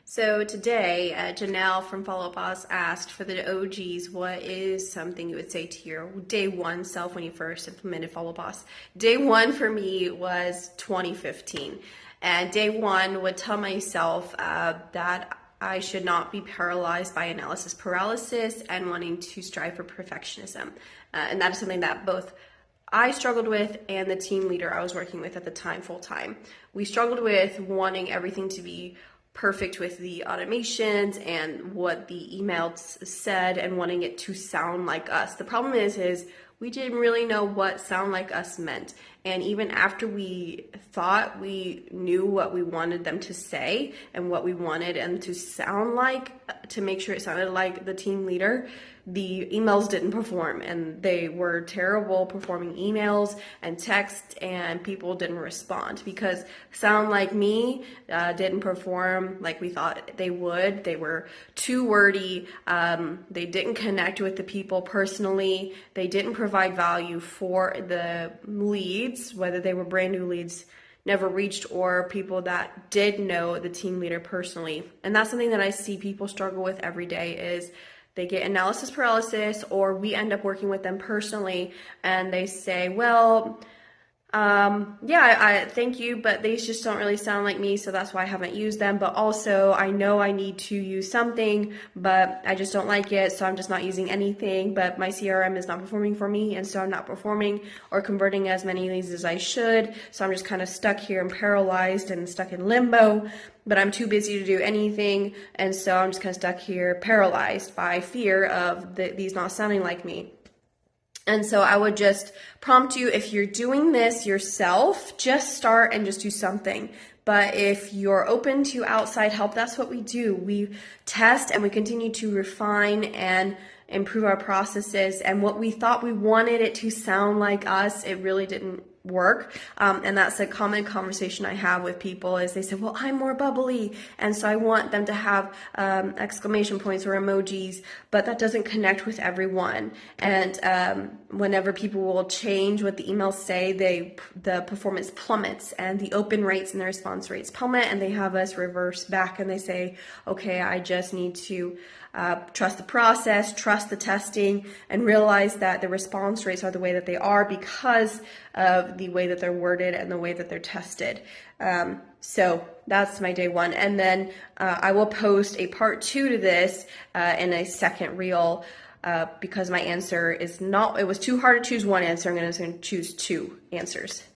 So today, Janelle from Follow Up Boss asked for the OGs, what is something you would say to your day one self when you first implemented Follow Boss? Day one for me was 2015. And day one would tell myself that I should not be paralyzed by analysis paralysis and wanting to strive for perfectionism. And that is something that both I struggled with and the team leader I was working with at the time full time. We struggled with wanting everything to be perfect with the automations and what the emails said and wanting it to sound like us. The problem is we didn't really know what sound like us meant. And even after we thought we knew what we wanted them to say and what we wanted them to sound like to make sure it sounded like the team leader, the emails didn't perform, and they were terrible performing emails and text, and people didn't respond because Sound Like Me didn't perform like we thought they would. They were too wordy. They didn't connect with the people personally. They didn't provide value for the leads, whether they were brand new leads never reached or people that did know the team leader personally. And that's something that I see people struggle with every day is they get analysis paralysis, or we end up working with them personally and they say, well, yeah, I thank you, but they just don't really sound like me, so that's why I haven't used them. But also, I know I need to use something, but I just don't like it, so I'm just not using anything. But my CRM is not performing for me, and so I'm not performing or converting as many leads as I should. So I'm just kind of stuck here and paralyzed and stuck in limbo. But I'm too busy to do anything, and so I'm just kind of stuck here, paralyzed by fear of these not sounding like me. And so I would just prompt you, if you're doing this yourself, just start and just do something. But if you're open to outside help, that's what we do. We test and we continue to refine and improve our processes. And what we thought we wanted it to sound like us, it really didn't work. And that's a common conversation I have with people is they say, well, I'm more bubbly. And so I want them to have exclamation points or emojis, but that doesn't connect with everyone. And whenever people will change what the emails say, the performance plummets and the open rates and the response rates plummet, and they have us reverse back and they say, okay, I just need to trust the process, trust the testing, and realize that the response rates are the way that they are because of the way that they're worded and the way that they're tested. So that's my day one. And then I will post a part 2 to this in a second reel because my answer is not, it was too hard to choose one answer. I'm going to choose 2 answers.